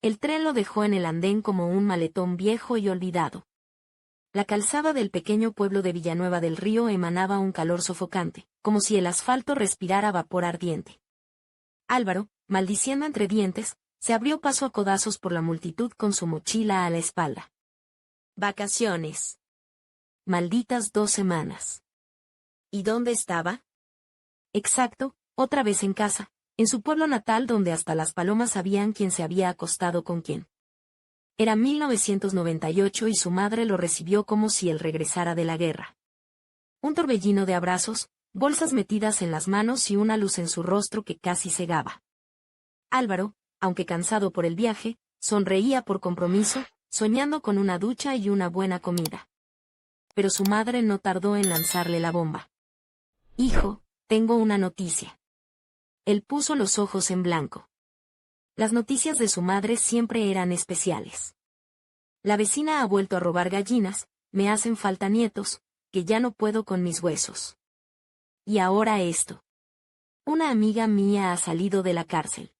El tren lo dejó en el andén como un maletón viejo y olvidado. La calzada del pequeño pueblo de Villanueva del Río emanaba un calor sofocante, como si el asfalto respirara vapor ardiente. Álvaro, maldiciendo entre dientes, se abrió paso a codazos por la multitud con su mochila a la espalda. Vacaciones. Malditas 2 semanas. ¿Y dónde estaba? Exacto, otra vez en casa, en su pueblo natal donde hasta las palomas sabían quién se había acostado con quién. Era 1998 y su madre lo recibió como si él regresara de la guerra. Un torbellino de abrazos, bolsas metidas en las manos y una luz en su rostro que casi cegaba. Álvaro, aunque cansado por el viaje, sonreía por compromiso, soñando con una ducha y una buena comida. Pero su madre no tardó en lanzarle la bomba. Hijo, tengo una noticia. Él puso los ojos en blanco. Las noticias de su madre siempre eran especiales. La vecina ha vuelto a robar gallinas, me hacen falta nietos, que ya no puedo con mis huesos. Y ahora esto. Una amiga mía ha salido de la cárcel.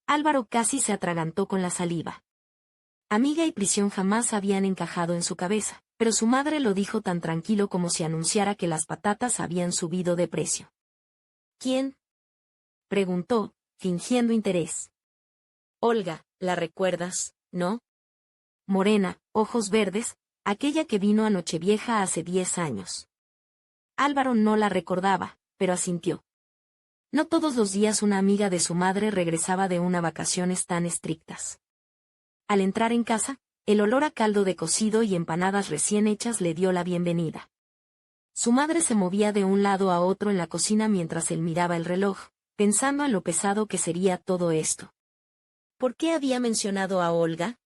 Álvaro casi se atragantó con la saliva. Amiga y prisión jamás habían encajado en su cabeza, pero su madre lo dijo tan tranquilo como si anunciara que las patatas habían subido de precio. ¿Quién? Preguntó, fingiendo interés. Olga, ¿la recuerdas, no? Morena, ojos verdes, aquella que vino a Nochevieja hace 10 años. Álvaro no la recordaba, pero asintió. No todos los días una amiga de su madre regresaba de unas vacaciones tan estrictas. Al entrar en casa, el olor a caldo de cocido y empanadas recién hechas le dio la bienvenida. Su madre se movía de un lado a otro en la cocina mientras él miraba el reloj, pensando en lo pesado que sería todo esto. ¿Por qué había mencionado a Olga?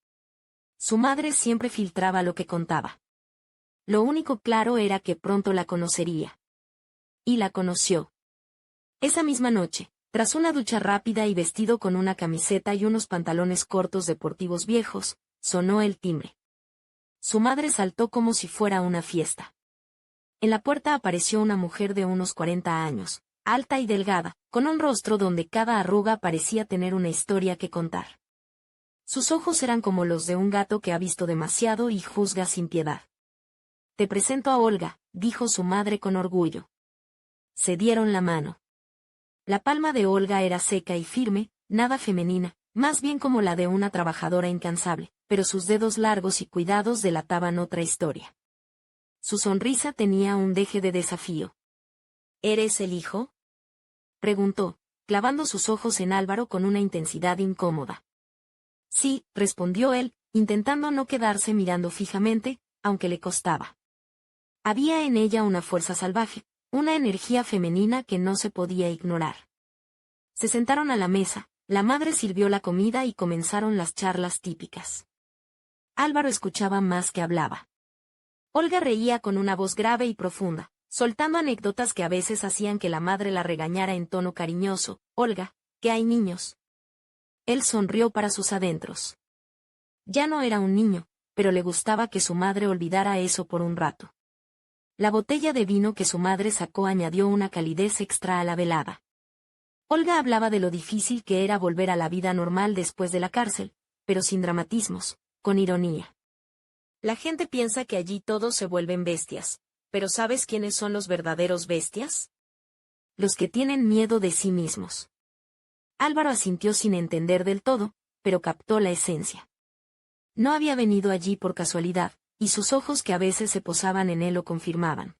Su madre siempre filtraba lo que contaba. Lo único claro era que pronto la conocería. Y la conoció. Esa misma noche, tras una ducha rápida y vestido con una camiseta y unos pantalones cortos deportivos viejos, sonó el timbre. Su madre saltó como si fuera una fiesta. En la puerta apareció una mujer de unos 40 años, alta y delgada, con un rostro donde cada arruga parecía tener una historia que contar. Sus ojos eran como los de un gato que ha visto demasiado y juzga sin piedad. Te presento a Olga, dijo su madre con orgullo. Se dieron la mano. La palma de Olga era seca y firme, nada femenina, más bien como la de una trabajadora incansable, pero sus dedos largos y cuidados delataban otra historia. Su sonrisa tenía un deje de desafío. ¿Eres el hijo? Preguntó, clavando sus ojos en Álvaro con una intensidad incómoda. Sí, respondió él, intentando no quedarse mirando fijamente, aunque le costaba. Había en ella una fuerza salvaje, una energía femenina que no se podía ignorar. Se sentaron a la mesa, la madre sirvió la comida y comenzaron las charlas típicas. Álvaro escuchaba más que hablaba. Olga reía con una voz grave y profunda, soltando anécdotas que a veces hacían que la madre la regañara en tono cariñoso. Olga, que hay niños. Él sonrió para sus adentros. Ya no era un niño, pero le gustaba que su madre olvidara eso por un rato. La botella de vino que su madre sacó añadió una calidez extra a la velada. Olga hablaba de lo difícil que era volver a la vida normal después de la cárcel, pero sin dramatismos, con ironía. La gente piensa que allí todos se vuelven bestias, pero ¿sabes quiénes son los verdaderos bestias? Los que tienen miedo de sí mismos. Álvaro asintió sin entender del todo, pero captó la esencia. No había venido allí por casualidad, y sus ojos que a veces se posaban en él lo confirmaban.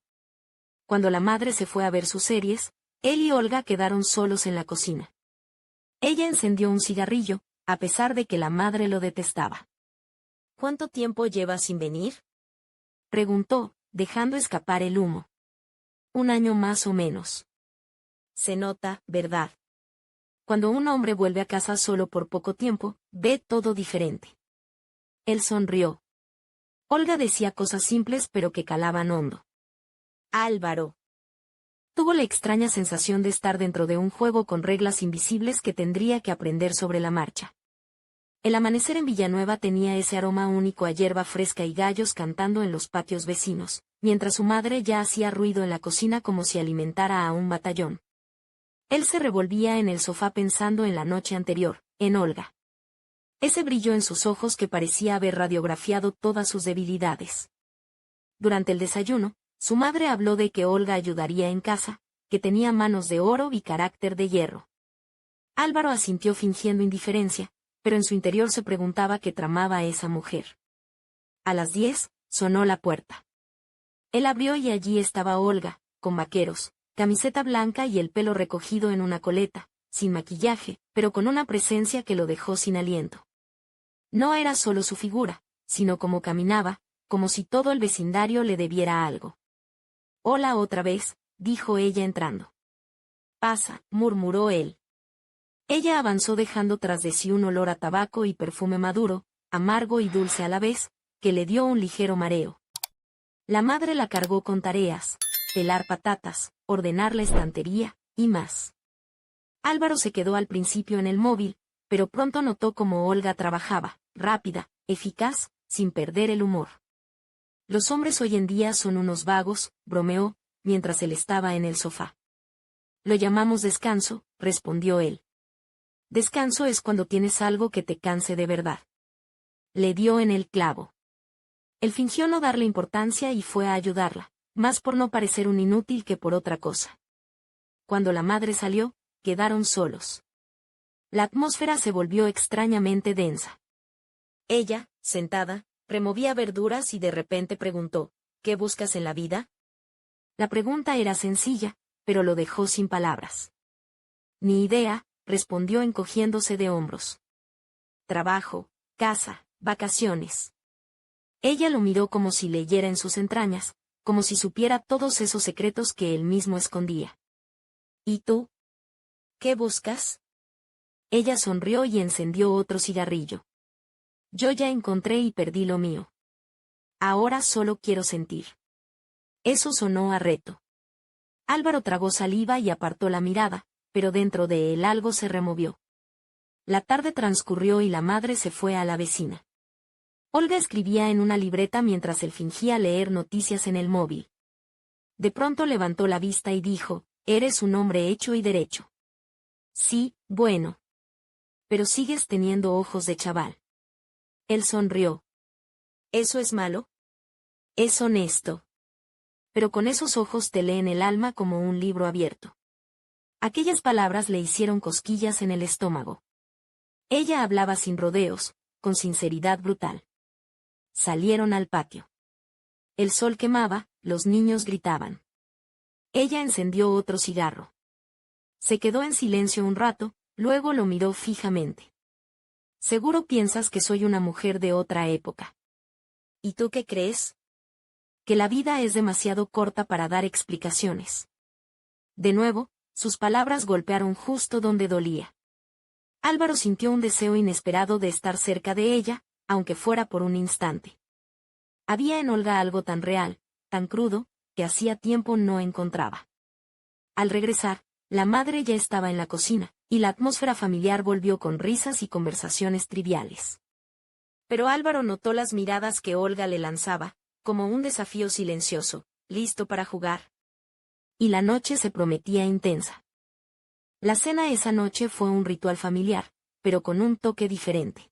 Cuando la madre se fue a ver sus series, él y Olga quedaron solos en la cocina. Ella encendió un cigarrillo, a pesar de que la madre lo detestaba. ¿Cuánto tiempo lleva sin venir? Preguntó, dejando escapar el humo. 1 año más o menos. Se nota, ¿verdad? Cuando un hombre vuelve a casa solo por poco tiempo, ve todo diferente. Él sonrió. Olga decía cosas simples pero que calaban hondo. Álvaro. Tuvo la extraña sensación de estar dentro de un juego con reglas invisibles que tendría que aprender sobre la marcha. El amanecer en Villanueva tenía ese aroma único a hierba fresca y gallos cantando en los patios vecinos, mientras su madre ya hacía ruido en la cocina como si alimentara a un batallón. Él se revolvía en el sofá pensando en la noche anterior, en Olga. ese brillo en sus ojos que parecía haber radiografiado todas sus debilidades. Durante el desayuno, su madre habló de que Olga ayudaría en casa, que tenía manos de oro y carácter de hierro. Álvaro asintió fingiendo indiferencia, pero en su interior se preguntaba qué tramaba esa mujer. A las 10, sonó la puerta. Él abrió y allí estaba Olga, con vaqueros, camiseta blanca y el pelo recogido en una coleta, sin maquillaje, pero con una presencia que lo dejó sin aliento. No era solo su figura, sino cómo caminaba, como si todo el vecindario le debiera algo. «Hola otra vez», dijo ella entrando. «Pasa», murmuró él. Ella avanzó dejando tras de sí un olor a tabaco y perfume maduro, amargo y dulce a la vez, que le dio un ligero mareo. La madre la cargó con tareas, pelar patatas, ordenar la estantería, y más. Álvaro se quedó al principio en el móvil, pero pronto notó cómo Olga trabajaba, rápida, eficaz, sin perder el humor. «Los hombres hoy en día son unos vagos», bromeó, mientras él estaba en el sofá. «Lo llamamos descanso», respondió él. «Descanso es cuando tienes algo que te canse de verdad». Le dio en el clavo. Él fingió no darle importancia y fue a ayudarla, más por no parecer un inútil que por otra cosa. Cuando la madre salió, quedaron solos. La atmósfera se volvió extrañamente densa. Ella, sentada, removía verduras y de repente preguntó, «¿Qué buscas en la vida?». La pregunta era sencilla, pero lo dejó sin palabras. «Ni idea», respondió encogiéndose de hombros. «Trabajo, casa, vacaciones». Ella lo miró como si leyera en sus entrañas, como si supiera todos esos secretos que él mismo escondía. «¿Y tú? ¿Qué buscas?». Ella sonrió y encendió otro cigarrillo. «Yo ya encontré y perdí lo mío. Ahora solo quiero sentir». Eso sonó a reto. Álvaro tragó saliva y apartó la mirada, pero dentro de él algo se removió. La tarde transcurrió y la madre se fue a la vecina. Olga escribía en una libreta mientras él fingía leer noticias en el móvil. De pronto levantó la vista y dijo, «Eres un hombre hecho y derecho». «Sí, bueno. Pero sigues teniendo ojos de chaval». Él sonrió. «¿Eso es malo?». «Es honesto. Pero con esos ojos te leen el alma como un libro abierto». Aquellas palabras le hicieron cosquillas en el estómago. Ella hablaba sin rodeos, con sinceridad brutal. Salieron al patio. El sol quemaba, los niños gritaban. Ella encendió otro cigarro. Se quedó en silencio un rato, luego lo miró fijamente. «Seguro piensas que soy una mujer de otra época». «¿Y tú qué crees?». «Que la vida es demasiado corta para dar explicaciones». De nuevo, sus palabras golpearon justo donde dolía. Álvaro sintió un deseo inesperado de estar cerca de ella, aunque fuera por un instante. Había en Olga algo tan real, tan crudo, que hacía tiempo no encontraba. Al regresar, la madre ya estaba en la cocina, y la atmósfera familiar volvió con risas y conversaciones triviales. Pero Álvaro notó las miradas que Olga le lanzaba, como un desafío silencioso, listo para jugar. Y la noche se prometía intensa. La cena esa noche fue un ritual familiar, pero con un toque diferente.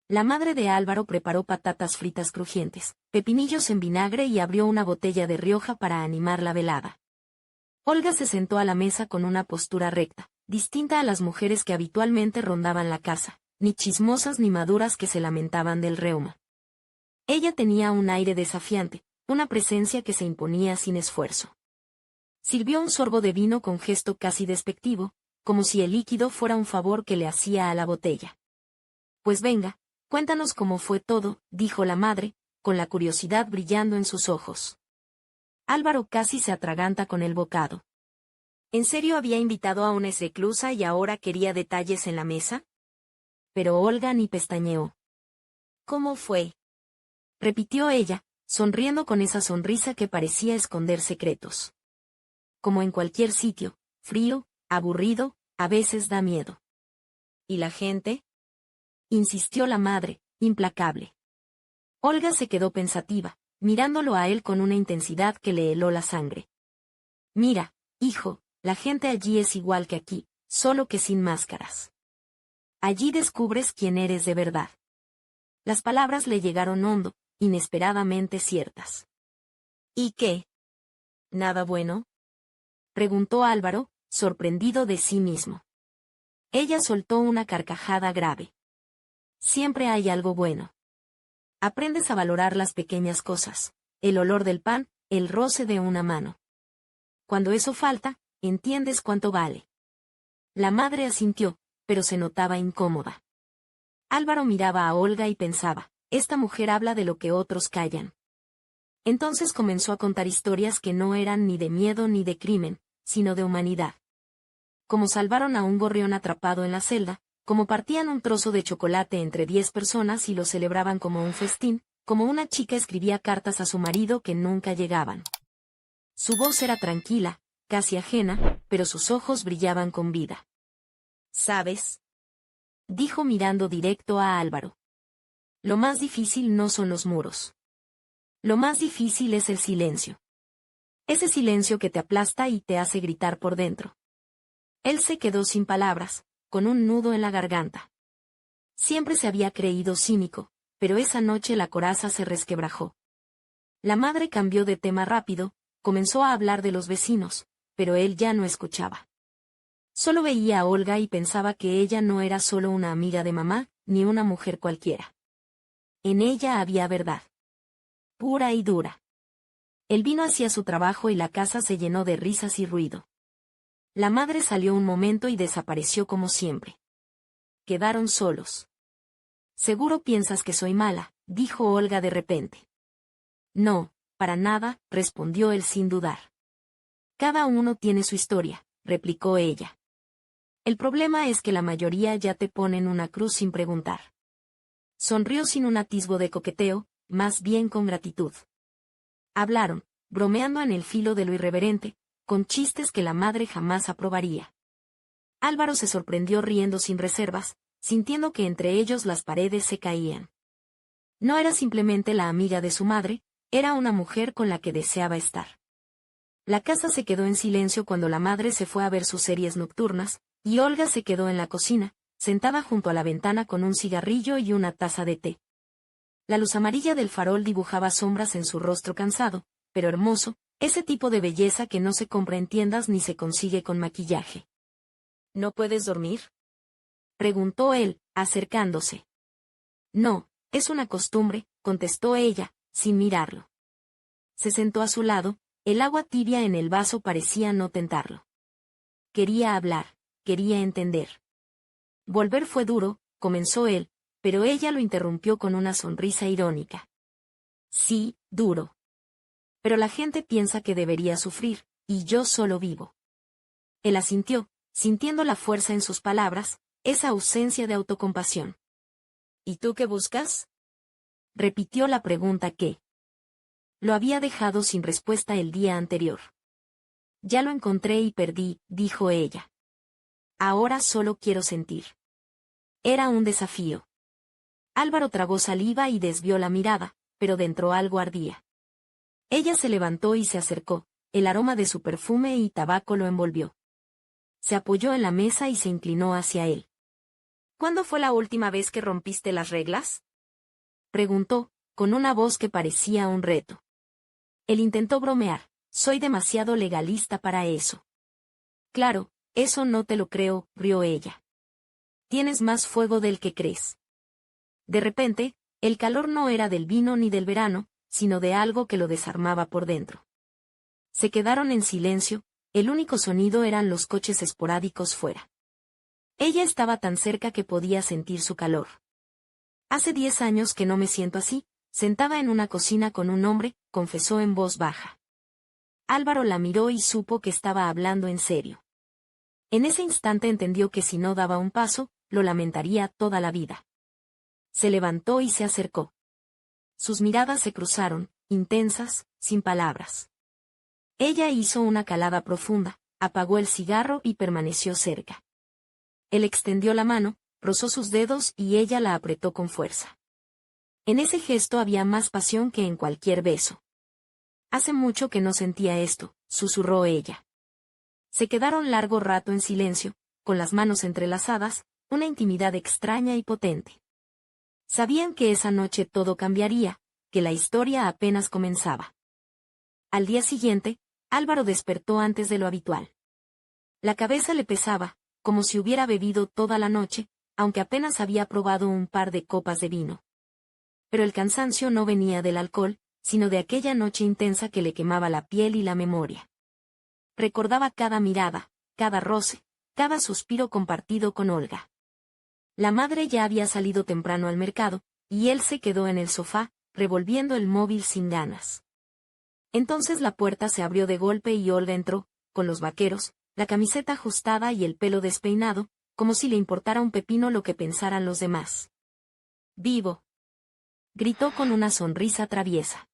La madre de Álvaro preparó patatas fritas crujientes, pepinillos en vinagre y abrió una botella de Rioja para animar la velada. Olga se sentó a la mesa con una postura recta, distinta a las mujeres que habitualmente rondaban la casa, ni chismosas ni maduras que se lamentaban del reuma. Ella tenía un aire desafiante, una presencia que se imponía sin esfuerzo. Sirvió un sorbo de vino con gesto casi despectivo, como si el líquido fuera un favor que le hacía a la botella. «Pues venga, cuéntanos cómo fue todo», dijo la madre, con la curiosidad brillando en sus ojos. Álvaro casi se atraganta con el bocado. ¿En serio había invitado a una reclusa y ahora quería detalles en la mesa? Pero Olga ni pestañeó. «¿Cómo fue?», repitió ella, sonriendo con esa sonrisa que parecía esconder secretos. «Como en cualquier sitio, frío, aburrido, a veces da miedo». «¿Y la gente?», insistió la madre, implacable. Olga se quedó pensativa, mirándolo a él con una intensidad que le heló la sangre. «Mira, hijo, la gente allí es igual que aquí, solo que sin máscaras». Allí descubres quién eres de verdad. Las palabras le llegaron hondo, inesperadamente ciertas. ¿Y qué? ¿Nada bueno?, preguntó Álvaro, sorprendido de sí mismo. Ella soltó una carcajada grave. Siempre hay algo bueno. Aprendes a valorar las pequeñas cosas, el olor del pan, el roce de una mano. Cuando eso falta, entiendes cuánto vale. La madre asintió, pero se notaba incómoda. Álvaro miraba a Olga y pensaba, esta mujer habla de lo que otros callan. Entonces comenzó a contar historias que no eran ni de miedo ni de crimen, sino de humanidad. Cómo salvaron a un gorrión atrapado en la celda, cómo partían un trozo de chocolate entre 10 personas y lo celebraban como un festín, como una chica escribía cartas a su marido que nunca llegaban. Su voz era tranquila, casi ajena, pero sus ojos brillaban con vida. ¿Sabes?, dijo mirando directo a Álvaro. Lo más difícil no son los muros. Lo más difícil es el silencio. Ese silencio que te aplasta y te hace gritar por dentro. Él se quedó sin palabras, con un nudo en la garganta. Siempre se había creído cínico, pero esa noche la coraza se resquebrajó. La madre cambió de tema rápido, comenzó a hablar de los vecinos, pero él ya no escuchaba. Solo veía a Olga y pensaba que ella no era solo una amiga de mamá, ni una mujer cualquiera. En ella había verdad. Pura y dura. El vino hacía su trabajo y la casa se llenó de risas y ruido. La madre salió un momento y desapareció como siempre. Quedaron solos. Seguro piensas que soy mala, dijo Olga de repente. No, para nada, respondió él sin dudar. Cada uno tiene su historia, replicó ella. El problema es que la mayoría ya te ponen una cruz sin preguntar. Sonrió sin un atisbo de coqueteo, más bien con gratitud. Hablaron, bromeando en el filo de lo irreverente, con chistes que la madre jamás aprobaría. Álvaro se sorprendió riendo sin reservas, sintiendo que entre ellos las paredes se caían. No era simplemente la amiga de su madre, era una mujer con la que deseaba estar. La casa se quedó en silencio cuando la madre se fue a ver sus series nocturnas, y Olga se quedó en la cocina, sentada junto a la ventana con un cigarrillo y una taza de té. La luz amarilla del farol dibujaba sombras en su rostro cansado, pero hermoso, ese tipo de belleza que no se compra en tiendas ni se consigue con maquillaje. ¿No puedes dormir?, preguntó él, acercándose. No, es una costumbre, contestó ella, sin mirarlo. Se sentó a su lado, el agua tibia en el vaso parecía no tentarlo. Quería hablar, quería entender. Volver fue duro, comenzó él, pero ella lo interrumpió con una sonrisa irónica. Sí, duro. Pero la gente piensa que debería sufrir, y yo solo vivo. Él asintió, sintiendo la fuerza en sus palabras, esa ausencia de autocompasión. ¿Y tú qué buscas?, repitió la pregunta que lo había dejado sin respuesta el día anterior. Ya lo encontré y perdí, dijo ella. Ahora solo quiero sentir. Era un desafío. Álvaro tragó saliva y desvió la mirada, pero dentro algo ardía. Ella se levantó y se acercó, el aroma de su perfume y tabaco lo envolvió. Se apoyó en la mesa y se inclinó hacia él. ¿Cuándo fue la última vez que rompiste las reglas?, preguntó, con una voz que parecía un reto. Él intentó bromear, soy demasiado legalista para eso. Claro, eso no te lo creo, rió ella. Tienes más fuego del que crees. De repente, el calor no era del vino ni del verano, sino de algo que lo desarmaba por dentro. Se quedaron en silencio, el único sonido eran los coches esporádicos fuera. Ella estaba tan cerca que podía sentir su calor. Hace 10 años que no me siento así, sentada en una cocina con un hombre, confesó en voz baja. Álvaro la miró y supo que estaba hablando en serio. En ese instante entendió que si no daba un paso, lo lamentaría toda la vida. Se levantó y se acercó. Sus miradas se cruzaron, intensas, sin palabras. Ella hizo una calada profunda, apagó el cigarro y permaneció cerca. Él extendió la mano, rozó sus dedos y ella la apretó con fuerza. En ese gesto había más pasión que en cualquier beso. Hace mucho que no sentía esto, susurró ella. Se quedaron largo rato en silencio, con las manos entrelazadas, una intimidad extraña y potente. Sabían que esa noche todo cambiaría, que la historia apenas comenzaba. Al día siguiente, Álvaro despertó antes de lo habitual. La cabeza le pesaba, como si hubiera bebido toda la noche, aunque apenas había probado un par de copas de vino. Pero el cansancio no venía del alcohol, sino de aquella noche intensa que le quemaba la piel y la memoria. Recordaba cada mirada, cada roce, cada suspiro compartido con Olga. La madre ya había salido temprano al mercado, y él se quedó en el sofá, revolviendo el móvil sin ganas. Entonces la puerta se abrió de golpe y Olga entró, con los vaqueros, la camiseta ajustada y el pelo despeinado, como si le importara un pepino lo que pensaran los demás. «Vivo», gritó con una sonrisa traviesa.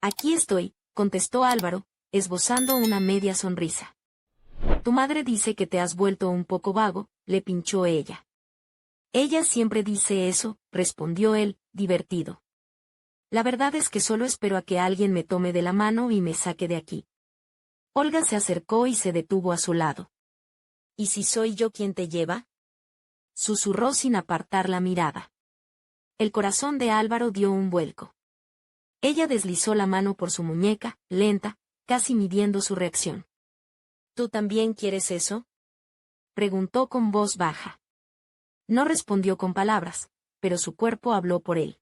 «Aquí estoy», contestó Álvaro, esbozando una media sonrisa. «Tu madre dice que te has vuelto un poco vago», le pinchó ella. «Ella siempre dice eso», respondió él, divertido. «La verdad es que solo espero a que alguien me tome de la mano y me saque de aquí». Olga se acercó y se detuvo a su lado. «¿Y si soy yo quien te lleva?», susurró sin apartar la mirada. El corazón de Álvaro dio un vuelco. Ella deslizó la mano por su muñeca, lenta, casi midiendo su reacción. «¿Tú también quieres eso?», preguntó con voz baja. No respondió con palabras, pero su cuerpo habló por él.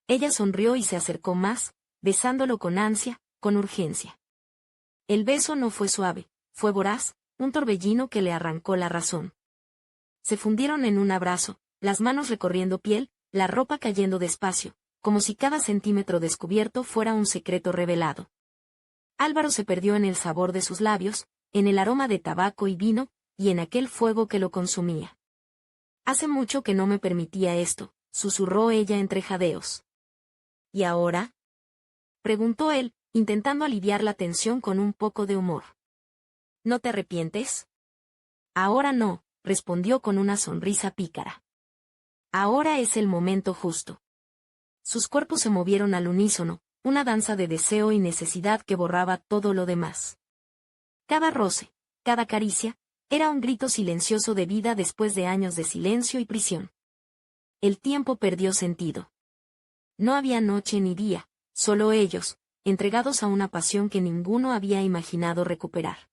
Ella sonrió y se acercó más, besándolo con ansia, con urgencia. El beso no fue suave, fue voraz, un torbellino que le arrancó la razón. Se fundieron en un abrazo, las manos recorriendo piel, la ropa cayendo despacio, como si cada centímetro descubierto fuera un secreto revelado. Álvaro se perdió en el sabor de sus labios, en el aroma de tabaco y vino, y en aquel fuego que lo consumía. «Hace mucho que no me permitía esto», susurró ella entre jadeos. «¿Y ahora?», preguntó él, intentando aliviar la tensión con un poco de humor. «¿No te arrepientes?». «Ahora no», respondió con una sonrisa pícara. «Ahora es el momento justo». Sus cuerpos se movieron al unísono, una danza de deseo y necesidad que borraba todo lo demás. Cada roce, cada caricia, era un grito silencioso de vida después de años de silencio y prisión. El tiempo perdió sentido. No había noche ni día, solo ellos, entregados a una pasión que ninguno había imaginado recuperar.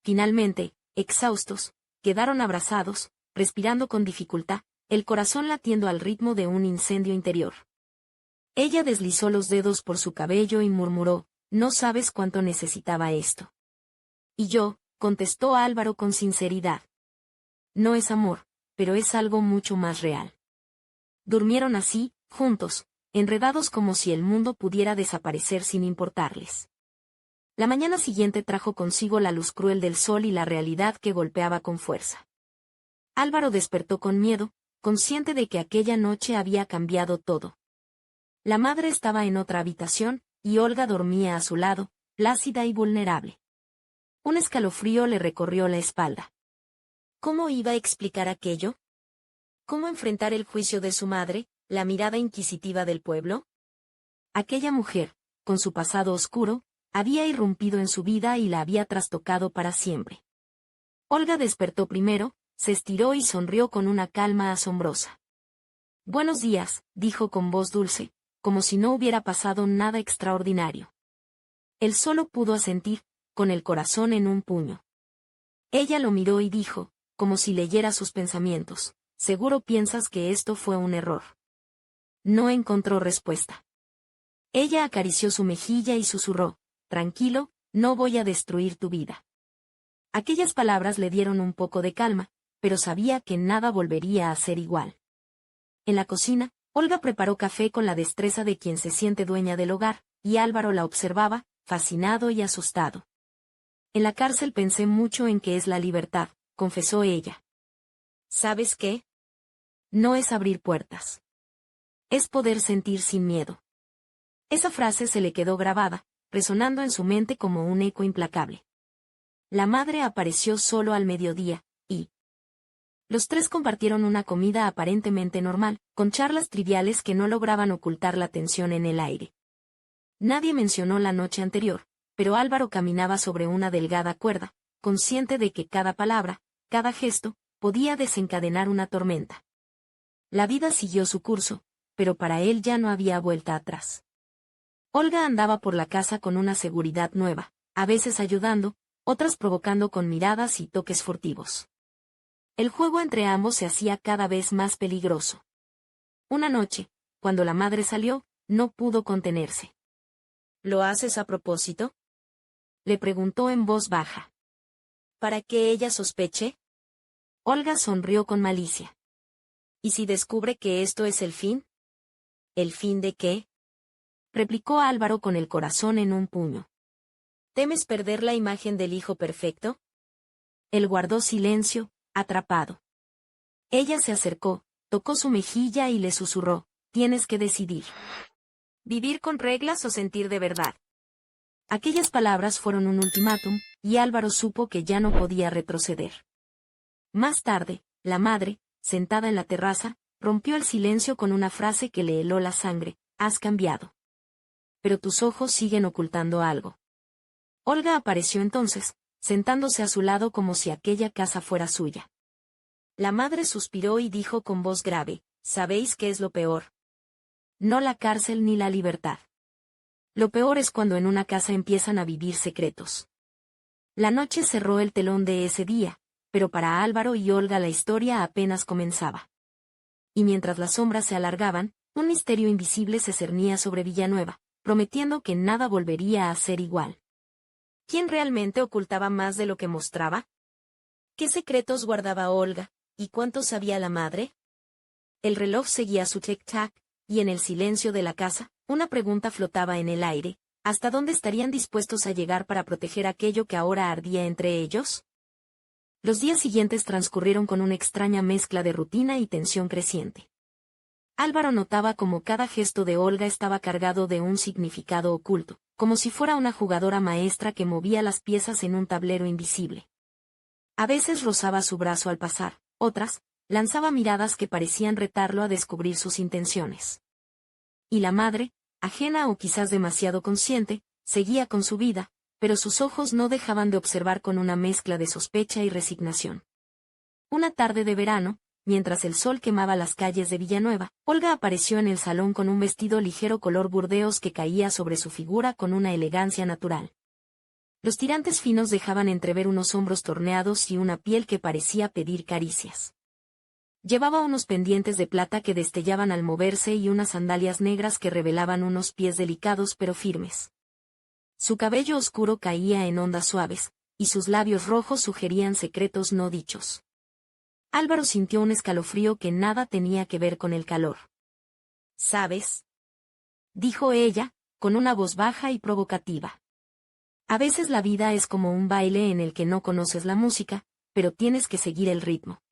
Finalmente, exhaustos, quedaron abrazados, respirando con dificultad, el corazón latiendo al ritmo de un incendio interior. Ella deslizó los dedos por su cabello y murmuró, «No sabes cuánto necesitaba esto». «Y yo», contestó Álvaro con sinceridad. «No es amor, pero es algo mucho más real». Durmieron así, juntos, enredados como si el mundo pudiera desaparecer sin importarles. La mañana siguiente trajo consigo la luz cruel del sol y la realidad que golpeaba con fuerza. Álvaro despertó con miedo, consciente de que aquella noche había cambiado todo. La madre estaba en otra habitación, y Olga dormía a su lado, plácida y vulnerable. Un escalofrío le recorrió la espalda. ¿Cómo iba a explicar aquello? ¿Cómo enfrentar el juicio de su madre, la mirada inquisitiva del pueblo? Aquella mujer, con su pasado oscuro, había irrumpido en su vida y la había trastocado para siempre. Olga despertó primero, se estiró y sonrió con una calma asombrosa. «Buenos días», dijo con voz dulce, como si no hubiera pasado nada extraordinario. Él solo pudo asentir, con el corazón en un puño. Ella lo miró y dijo, como si leyera sus pensamientos, «¿Seguro piensas que esto fue un error?». No encontró respuesta. Ella acarició su mejilla y susurró, «Tranquilo, no voy a destruir tu vida». Aquellas palabras le dieron un poco de calma, pero sabía que nada volvería a ser igual. En la cocina, Olga preparó café con la destreza de quien se siente dueña del hogar, y Álvaro la observaba, fascinado y asustado. «En la cárcel pensé mucho en qué es la libertad», confesó ella. «¿Sabes qué? No es abrir puertas. Es poder sentir sin miedo». Esa frase se le quedó grabada, resonando en su mente como un eco implacable. La madre apareció solo al mediodía, y los tres compartieron una comida aparentemente normal, con charlas triviales que no lograban ocultar la tensión en el aire. Nadie mencionó la noche anterior, pero Álvaro caminaba sobre una delgada cuerda, consciente de que cada palabra, cada gesto, podía desencadenar una tormenta. La vida siguió su curso, pero para él ya no había vuelta atrás. Olga andaba por la casa con una seguridad nueva, a veces ayudando, otras provocando con miradas y toques furtivos. El juego entre ambos se hacía cada vez más peligroso. Una noche, cuando la madre salió, no pudo contenerse. ¿Lo haces a propósito?, le preguntó en voz baja. ¿Para que ella sospeche? Olga sonrió con malicia. ¿Y si descubre que esto es el fin? ¿El fin de qué?, replicó Álvaro con el corazón en un puño. ¿Temes perder la imagen del hijo perfecto? Él guardó silencio, atrapado. Ella se acercó, tocó su mejilla y le susurró: tienes que decidir. ¿Vivir con reglas o sentir de verdad? Aquellas palabras fueron un ultimátum, y Álvaro supo que ya no podía retroceder. Más tarde, la madre, sentada en la terraza, rompió el silencio con una frase que le heló la sangre: has cambiado. Pero tus ojos siguen ocultando algo. Olga apareció entonces, sentándose a su lado como si aquella casa fuera suya. La madre suspiró y dijo con voz grave: ¿sabéis qué es lo peor? No la cárcel ni la libertad. Lo peor es cuando en una casa empiezan a vivir secretos. La noche cerró el telón de ese día, pero para Álvaro y Olga la historia apenas comenzaba. Y mientras las sombras se alargaban, un misterio invisible se cernía sobre Villanueva, prometiendo que nada volvería a ser igual. ¿Quién realmente ocultaba más de lo que mostraba? ¿Qué secretos guardaba Olga, y cuánto sabía la madre? El reloj seguía su tic-tac, y en el silencio de la casa, una pregunta flotaba en el aire: ¿hasta dónde estarían dispuestos a llegar para proteger aquello que ahora ardía entre ellos? Los días siguientes transcurrieron con una extraña mezcla de rutina y tensión creciente. Álvaro notaba cómo cada gesto de Olga estaba cargado de un significado oculto, como si fuera una jugadora maestra que movía las piezas en un tablero invisible. A veces rozaba su brazo al pasar, otras, lanzaba miradas que parecían retarlo a descubrir sus intenciones. Y la madre, ajena o quizás demasiado consciente, seguía con su vida, pero sus ojos no dejaban de observar con una mezcla de sospecha y resignación. Una tarde de verano, mientras el sol quemaba las calles de Villanueva, Olga apareció en el salón con un vestido ligero color burdeos que caía sobre su figura con una elegancia natural. Los tirantes finos dejaban entrever unos hombros torneados y una piel que parecía pedir caricias. Llevaba unos pendientes de plata que destellaban al moverse y unas sandalias negras que revelaban unos pies delicados pero firmes. Su cabello oscuro caía en ondas suaves, y sus labios rojos sugerían secretos no dichos. Álvaro sintió un escalofrío que nada tenía que ver con el calor. ¿Sabes?, dijo ella, con una voz baja y provocativa. A veces la vida es como un baile en el que no conoces la música, pero tienes que seguir el ritmo.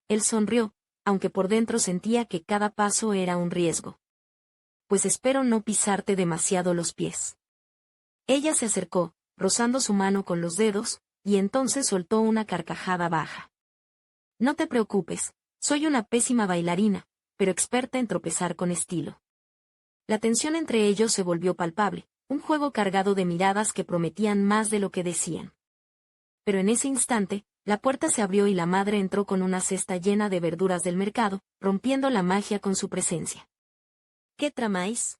Él sonrió, aunque por dentro sentía que cada paso era un riesgo. Pues espero no pisarte demasiado los pies. Ella se acercó, rozando su mano con los dedos, y entonces soltó una carcajada baja. No te preocupes, soy una pésima bailarina, pero experta en tropezar con estilo. La tensión entre ellos se volvió palpable, un juego cargado de miradas que prometían más de lo que decían. Pero en ese instante, la puerta se abrió y la madre entró con una cesta llena de verduras del mercado, rompiendo la magia con su presencia. ¿Qué tramáis?,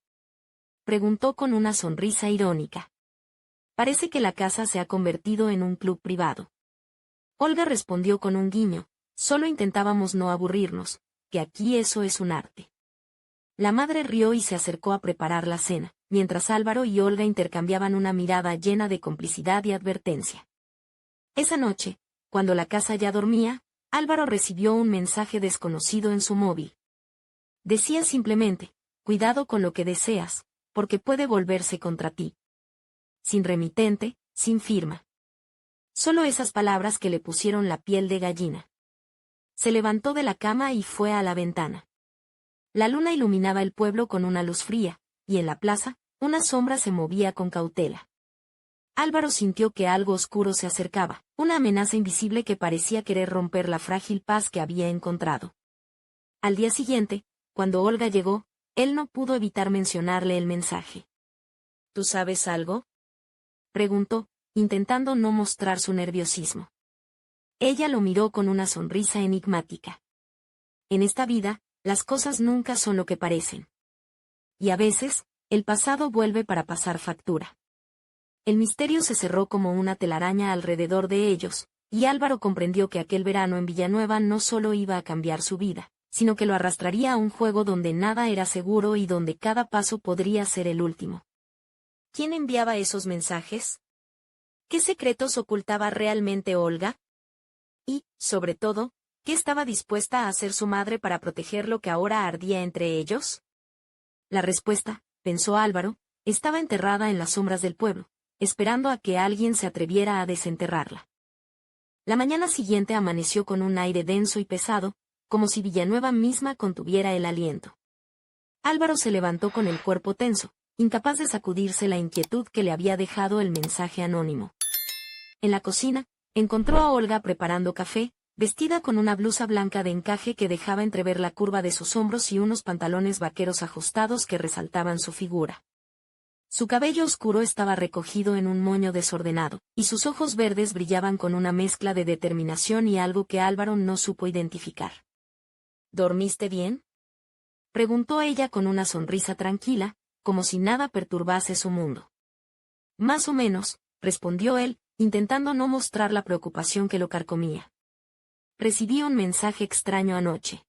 preguntó con una sonrisa irónica. Parece que la casa se ha convertido en un club privado. Olga respondió con un guiño: solo intentábamos no aburrirnos, que aquí eso es un arte. La madre rió y se acercó a preparar la cena, mientras Álvaro y Olga intercambiaban una mirada llena de complicidad y advertencia. Esa noche, cuando la casa ya dormía, Álvaro recibió un mensaje desconocido en su móvil. Decía simplemente: cuidado con lo que deseas, porque puede volverse contra ti. Sin remitente, sin firma. Solo esas palabras que le pusieron la piel de gallina. Se levantó de la cama y fue a la ventana. La luna iluminaba el pueblo con una luz fría, y en la plaza, una sombra se movía con cautela. Álvaro sintió que algo oscuro se acercaba, una amenaza invisible que parecía querer romper la frágil paz que había encontrado. Al día siguiente, cuando Olga llegó, él no pudo evitar mencionarle el mensaje. ¿Tú sabes algo?, preguntó, intentando no mostrar su nerviosismo. Ella lo miró con una sonrisa enigmática. En esta vida, las cosas nunca son lo que parecen. Y a veces, el pasado vuelve para pasar factura. El misterio se cerró como una telaraña alrededor de ellos, y Álvaro comprendió que aquel verano en Villanueva no solo iba a cambiar su vida, sino que lo arrastraría a un juego donde nada era seguro y donde cada paso podría ser el último. ¿Quién enviaba esos mensajes? ¿Qué secretos ocultaba realmente Olga? Y, sobre todo, ¿qué estaba dispuesta a hacer su madre para proteger lo que ahora ardía entre ellos? La respuesta, pensó Álvaro, estaba enterrada en las sombras del pueblo, esperando a que alguien se atreviera a desenterrarla. La mañana siguiente amaneció con un aire denso y pesado, como si Villanueva misma contuviera el aliento. Álvaro se levantó con el cuerpo tenso, incapaz de sacudirse la inquietud que le había dejado el mensaje anónimo. En la cocina, encontró a Olga preparando café, vestida con una blusa blanca de encaje que dejaba entrever la curva de sus hombros y unos pantalones vaqueros ajustados que resaltaban su figura. Su cabello oscuro estaba recogido en un moño desordenado, y sus ojos verdes brillaban con una mezcla de determinación y algo que Álvaro no supo identificar. ¿Dormiste bien?, preguntó ella con una sonrisa tranquila, como si nada perturbase su mundo. Más o menos, respondió él, intentando no mostrar la preocupación que lo carcomía. Recibí un mensaje extraño anoche.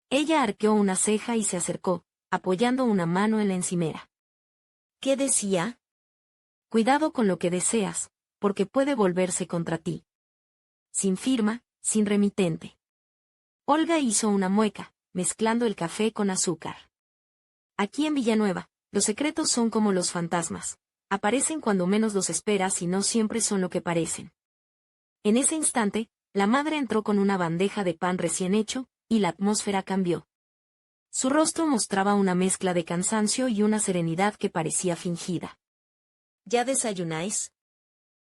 Ella arqueó una ceja y se acercó, apoyando una mano en la encimera. ¿Qué decía? Cuidado con lo que deseas, porque puede volverse contra ti. Sin firma, sin remitente. Olga hizo una mueca, mezclando el café con azúcar. Aquí en Villanueva, los secretos son como los fantasmas. Aparecen cuando menos los esperas y no siempre son lo que parecen. En ese instante, la madre entró con una bandeja de pan recién hecho, y la atmósfera cambió. Su rostro mostraba una mezcla de cansancio y una serenidad que parecía fingida. ¿Ya desayunáis?,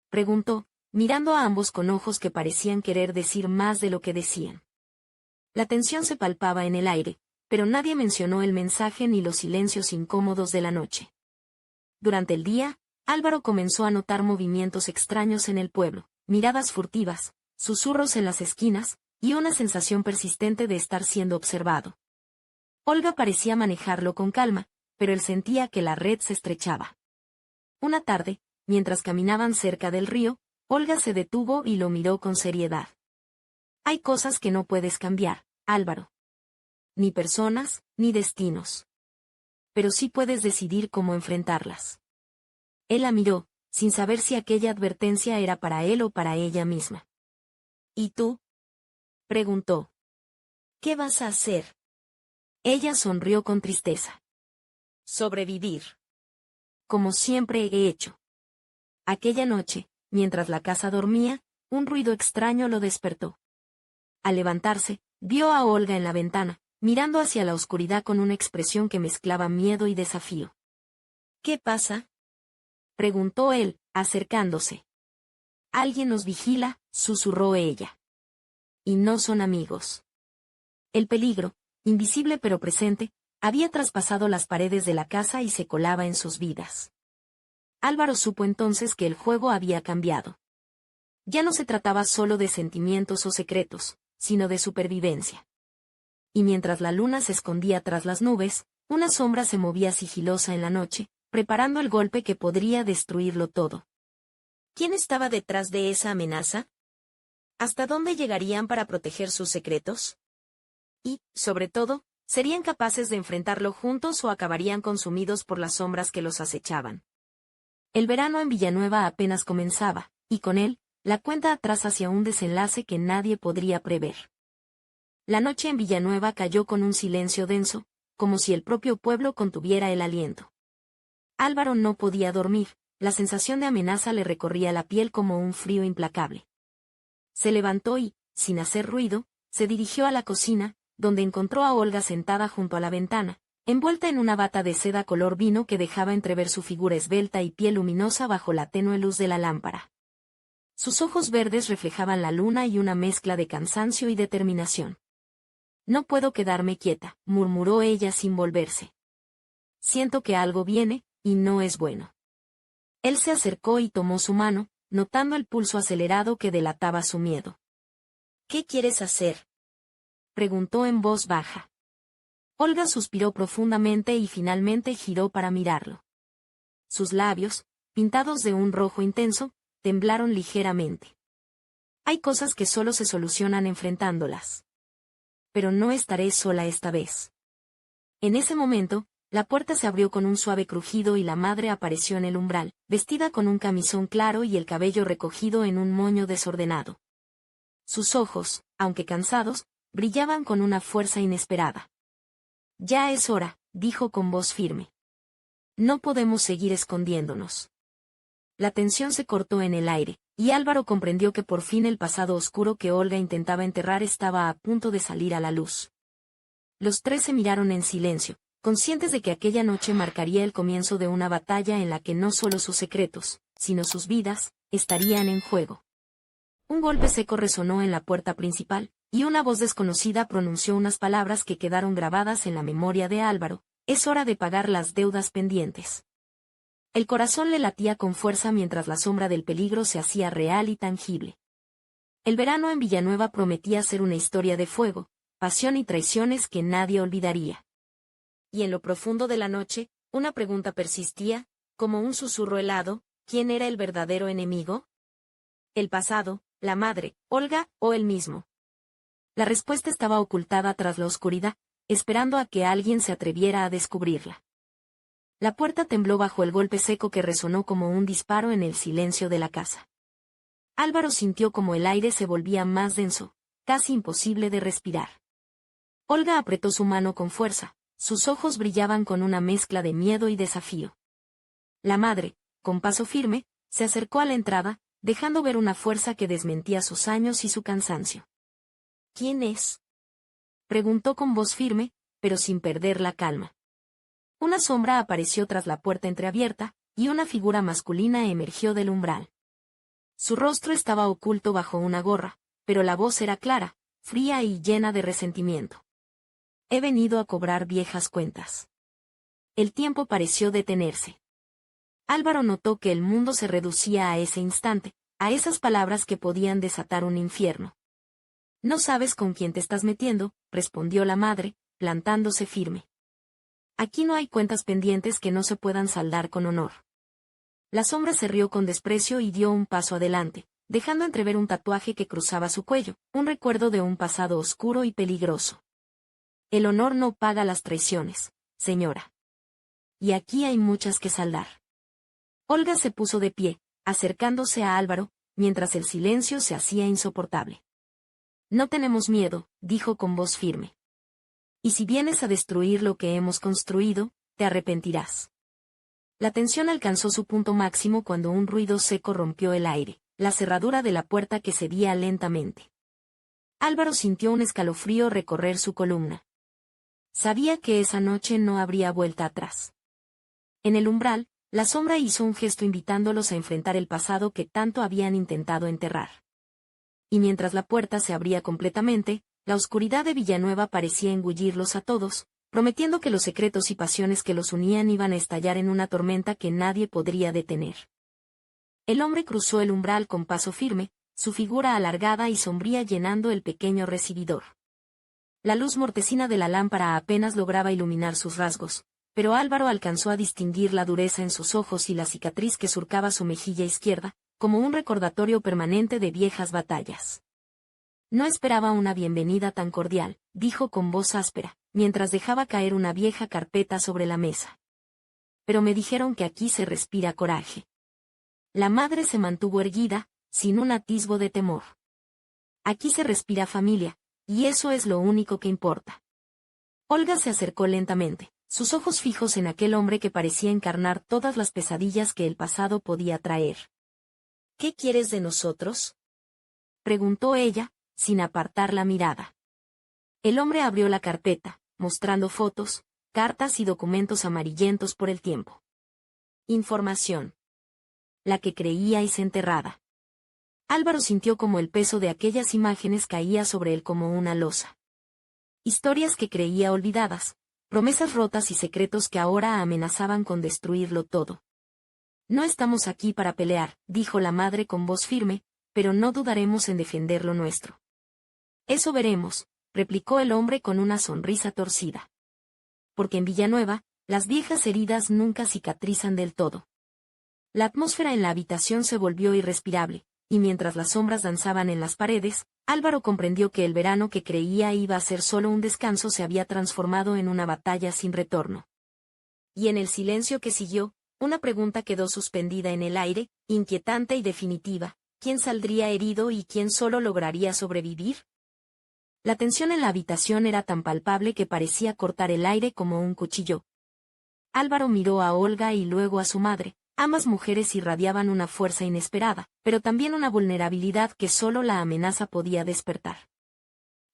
preguntó, mirando a ambos con ojos que parecían querer decir más de lo que decían. La tensión se palpaba en el aire, pero nadie mencionó el mensaje ni los silencios incómodos de la noche. Durante el día, Álvaro comenzó a notar movimientos extraños en el pueblo, miradas furtivas, susurros en las esquinas, y una sensación persistente de estar siendo observado. Olga parecía manejarlo con calma, pero él sentía que la red se estrechaba. Una tarde, mientras caminaban cerca del río, Olga se detuvo y lo miró con seriedad. Hay cosas que no puedes cambiar, Álvaro. Ni personas, ni destinos. Pero sí puedes decidir cómo enfrentarlas. Él la miró, sin saber si aquella advertencia era para él o para ella misma. ¿Y tú?, preguntó. ¿Qué vas a hacer? Ella sonrió con tristeza. Sobrevivir. Como siempre he hecho. Aquella noche, mientras la casa dormía, un ruido extraño lo despertó. Al levantarse, vio a Olga en la ventana, mirando hacia la oscuridad con una expresión que mezclaba miedo y desafío. ¿Qué pasa?, preguntó él, acercándose. Alguien nos vigila, susurró ella. Y no son amigos. El peligro, invisible pero presente, había traspasado las paredes de la casa y se colaba en sus vidas. Álvaro supo entonces que el juego había cambiado. Ya no se trataba solo de sentimientos o secretos, sino de supervivencia. Y mientras la luna se escondía tras las nubes, una sombra se movía sigilosa en la noche, preparando el golpe que podría destruirlo todo. ¿Quién estaba detrás de esa amenaza? ¿Hasta dónde llegarían para proteger sus secretos? Y, sobre todo, ¿serían capaces de enfrentarlo juntos o acabarían consumidos por las sombras que los acechaban? El verano en Villanueva apenas comenzaba, y con él, la cuenta atrás hacia un desenlace que nadie podría prever. La noche en Villanueva cayó con un silencio denso, como si el propio pueblo contuviera el aliento. Álvaro no podía dormir, la sensación de amenaza le recorría la piel como un frío implacable. Se levantó y, sin hacer ruido, se dirigió a la cocina, donde encontró a Olga sentada junto a la ventana, envuelta en una bata de seda color vino que dejaba entrever su figura esbelta y piel luminosa bajo la tenue luz de la lámpara. Sus ojos verdes reflejaban la luna y una mezcla de cansancio y determinación. No puedo quedarme quieta, murmuró ella sin volverse. Siento que algo viene, y no es bueno. Él se acercó y tomó su mano, notando el pulso acelerado que delataba su miedo. ¿Qué quieres hacer?, preguntó en voz baja. Olga suspiró profundamente y finalmente giró para mirarlo. Sus labios, pintados de un rojo intenso, temblaron ligeramente. Hay cosas que solo se solucionan enfrentándolas. Pero no estaré sola esta vez. En ese momento, la puerta se abrió con un suave crujido y la madre apareció en el umbral, vestida con un camisón claro y el cabello recogido en un moño desordenado. Sus ojos, aunque cansados, brillaban con una fuerza inesperada. Ya es hora, dijo con voz firme. No podemos seguir escondiéndonos. La tensión se cortó en el aire, y Álvaro comprendió que por fin el pasado oscuro que Olga intentaba enterrar estaba a punto de salir a la luz. Los tres se miraron en silencio, conscientes de que aquella noche marcaría el comienzo de una batalla en la que no solo sus secretos, sino sus vidas, estarían en juego. Un golpe seco resonó en la puerta principal, y una voz desconocida pronunció unas palabras que quedaron grabadas en la memoria de Álvaro: es hora de pagar las deudas pendientes. El corazón le latía con fuerza mientras la sombra del peligro se hacía real y tangible. El verano en Villanueva prometía ser una historia de fuego, pasión y traiciones que nadie olvidaría. Y en lo profundo de la noche, una pregunta persistía, como un susurro helado: ¿quién era el verdadero enemigo? ¿El pasado, la madre, Olga, o él mismo? La respuesta estaba ocultada tras la oscuridad, esperando a que alguien se atreviera a descubrirla. La puerta tembló bajo el golpe seco que resonó como un disparo en el silencio de la casa. Álvaro sintió como el aire se volvía más denso, casi imposible de respirar. Olga apretó su mano con fuerza, sus ojos brillaban con una mezcla de miedo y desafío. La madre, con paso firme, se acercó a la entrada, dejando ver una fuerza que desmentía sus años y su cansancio. ¿Quién es?, preguntó con voz firme, pero sin perder la calma. Una sombra apareció tras la puerta entreabierta, y una figura masculina emergió del umbral. Su rostro estaba oculto bajo una gorra, pero la voz era clara, fría y llena de resentimiento. He venido a cobrar viejas cuentas. El tiempo pareció detenerse. Álvaro notó que el mundo se reducía a ese instante, a esas palabras que podían desatar un infierno. No sabes con quién te estás metiendo, respondió la madre, plantándose firme. Aquí no hay cuentas pendientes que no se puedan saldar con honor. La sombra se rió con desprecio y dio un paso adelante, dejando entrever un tatuaje que cruzaba su cuello, un recuerdo de un pasado oscuro y peligroso. El honor no paga las traiciones, señora. Y aquí hay muchas que saldar. Olga se puso de pie, acercándose a Álvaro, mientras el silencio se hacía insoportable. No tenemos miedo, dijo con voz firme. Y si vienes a destruir lo que hemos construido, te arrepentirás. La tensión alcanzó su punto máximo cuando un ruido seco rompió el aire, la cerradura de la puerta que cedía lentamente. Álvaro sintió un escalofrío recorrer su columna. Sabía que esa noche no habría vuelta atrás. En el umbral, la sombra hizo un gesto invitándolos a enfrentar el pasado que tanto habían intentado enterrar. Y mientras la puerta se abría completamente, la oscuridad de Villanueva parecía engullirlos a todos, prometiendo que los secretos y pasiones que los unían iban a estallar en una tormenta que nadie podría detener. El hombre cruzó el umbral con paso firme, su figura alargada y sombría llenando el pequeño recibidor. La luz mortecina de la lámpara apenas lograba iluminar sus rasgos, pero Álvaro alcanzó a distinguir la dureza en sus ojos y la cicatriz que surcaba su mejilla izquierda, como un recordatorio permanente de viejas batallas. No esperaba una bienvenida tan cordial, dijo con voz áspera, mientras dejaba caer una vieja carpeta sobre la mesa. Pero me dijeron que aquí se respira coraje. La madre se mantuvo erguida, sin un atisbo de temor. Aquí se respira familia, y eso es lo único que importa. Olga se acercó lentamente, sus ojos fijos en aquel hombre que parecía encarnar todas las pesadillas que el pasado podía traer. ¿Qué quieres de nosotros?, preguntó ella, sin apartar la mirada. El hombre abrió la carpeta, mostrando fotos, cartas y documentos amarillentos por el tiempo. Información. La que creíais enterrada. Álvaro sintió como el peso de aquellas imágenes caía sobre él como una losa. Historias que creía olvidadas, promesas rotas y secretos que ahora amenazaban con destruirlo todo. No estamos aquí para pelear, dijo la madre con voz firme, pero no dudaremos en defender lo nuestro. Eso veremos, replicó el hombre con una sonrisa torcida. Porque en Villanueva, las viejas heridas nunca cicatrizan del todo. La atmósfera en la habitación se volvió irrespirable, y mientras las sombras danzaban en las paredes, Álvaro comprendió que el verano que creía iba a ser solo un descanso se había transformado en una batalla sin retorno. Y en el silencio que siguió, una pregunta quedó suspendida en el aire, inquietante y definitiva: ¿quién saldría herido y quién solo lograría sobrevivir? La tensión en la habitación era tan palpable que parecía cortar el aire como un cuchillo. Álvaro miró a Olga y luego a su madre. Ambas mujeres irradiaban una fuerza inesperada, pero también una vulnerabilidad que solo la amenaza podía despertar.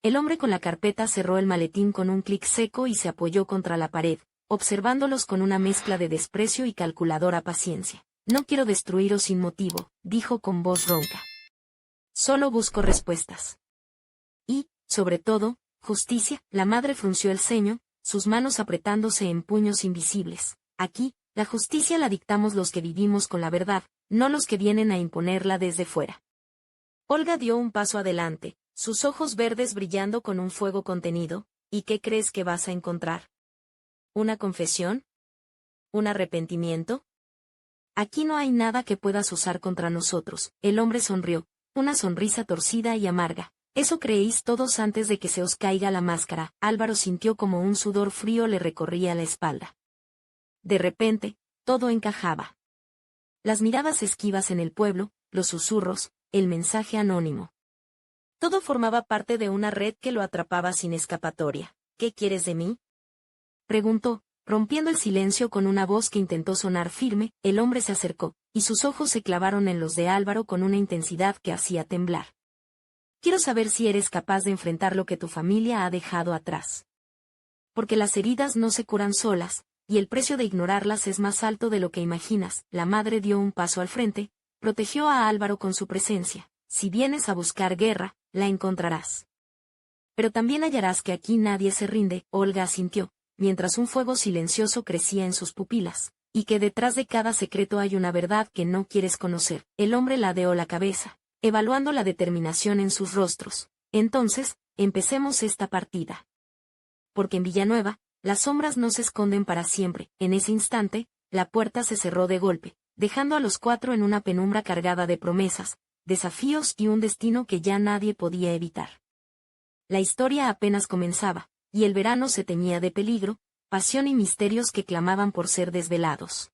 El hombre con la carpeta cerró el maletín con un clic seco y se apoyó contra la pared, observándolos con una mezcla de desprecio y calculadora paciencia. No quiero destruiros sin motivo, dijo con voz ronca. Solo busco respuestas. Y, sobre todo, justicia. La madre frunció el ceño, sus manos apretándose en puños invisibles. Aquí, la justicia la dictamos los que vivimos con la verdad, no los que vienen a imponerla desde fuera. Olga dio un paso adelante, sus ojos verdes brillando con un fuego contenido. ¿Y qué crees que vas a encontrar? ¿Una confesión? ¿Un arrepentimiento? Aquí no hay nada que puedas usar contra nosotros. El hombre sonrió, una sonrisa torcida y amarga. Eso creéis todos antes de que se os caiga la máscara. Álvaro sintió como un sudor frío le recorría la espalda. De repente, todo encajaba. Las miradas esquivas en el pueblo, los susurros, el mensaje anónimo. Todo formaba parte de una red que lo atrapaba sin escapatoria. ¿Qué quieres de mí?, preguntó, rompiendo el silencio con una voz que intentó sonar firme. El hombre se acercó, y sus ojos se clavaron en los de Álvaro con una intensidad que hacía temblar. Quiero saber si eres capaz de enfrentar lo que tu familia ha dejado atrás. Porque las heridas no se curan solas, y el precio de ignorarlas es más alto de lo que imaginas. La madre dio un paso al frente, protegió a Álvaro con su presencia. Si vienes a buscar guerra, la encontrarás. Pero también hallarás que aquí nadie se rinde. Olga asintió, mientras un fuego silencioso crecía en sus pupilas, y que detrás de cada secreto hay una verdad que no quieres conocer. El hombre ladeó la cabeza, evaluando la determinación en sus rostros. Entonces, empecemos esta partida. Porque en Villanueva, las sombras no se esconden para siempre. En ese instante, la puerta se cerró de golpe, dejando a los cuatro en una penumbra cargada de promesas, desafíos y un destino que ya nadie podía evitar. La historia apenas comenzaba, y el verano se teñía de peligro, pasión y misterios que clamaban por ser desvelados.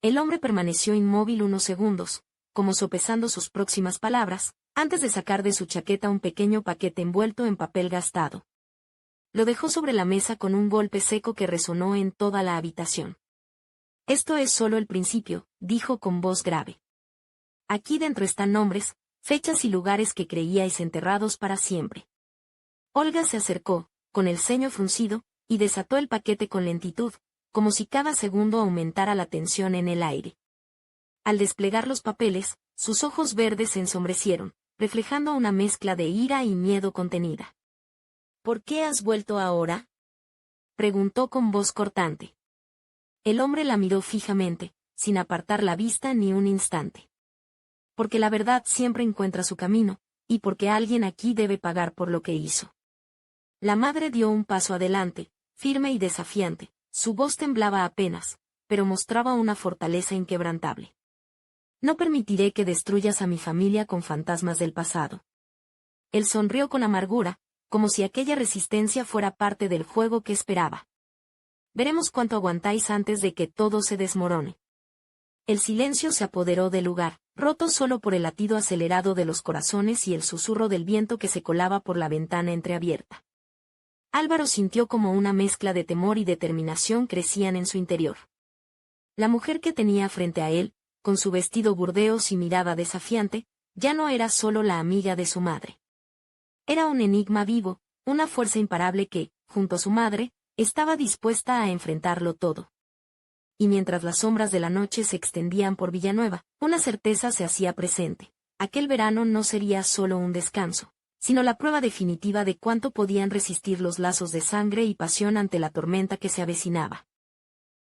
El hombre permaneció inmóvil unos segundos, como sopesando sus próximas palabras, antes de sacar de su chaqueta un pequeño paquete envuelto en papel gastado. Lo dejó sobre la mesa con un golpe seco que resonó en toda la habitación. Esto es solo el principio, dijo con voz grave. Aquí dentro están nombres, fechas y lugares que creíais enterrados para siempre. Olga se acercó, con el ceño fruncido, y desató el paquete con lentitud, como si cada segundo aumentara la tensión en el aire. Al desplegar los papeles, sus ojos verdes se ensombrecieron, reflejando una mezcla de ira y miedo contenida. ¿Por qué has vuelto ahora?, preguntó con voz cortante. El hombre la miró fijamente, sin apartar la vista ni un instante. Porque la verdad siempre encuentra su camino, y porque alguien aquí debe pagar por lo que hizo. La madre dio un paso adelante, firme y desafiante, su voz temblaba apenas, pero mostraba una fortaleza inquebrantable. No permitiré que destruyas a mi familia con fantasmas del pasado. Él sonrió con amargura, como si aquella resistencia fuera parte del juego que esperaba. Veremos cuánto aguantáis antes de que todo se desmorone. El silencio se apoderó del lugar, roto solo por el latido acelerado de los corazones y el susurro del viento que se colaba por la ventana entreabierta. Álvaro sintió como una mezcla de temor y determinación crecían en su interior. La mujer que tenía frente a él, con su vestido burdeos y mirada desafiante, ya no era solo la amiga de su madre. Era un enigma vivo, una fuerza imparable que, junto a su madre, estaba dispuesta a enfrentarlo todo. Y mientras las sombras de la noche se extendían por Villanueva, una certeza se hacía presente. Aquel verano no sería solo un descanso, sino la prueba definitiva de cuánto podían resistir los lazos de sangre y pasión ante la tormenta que se avecinaba.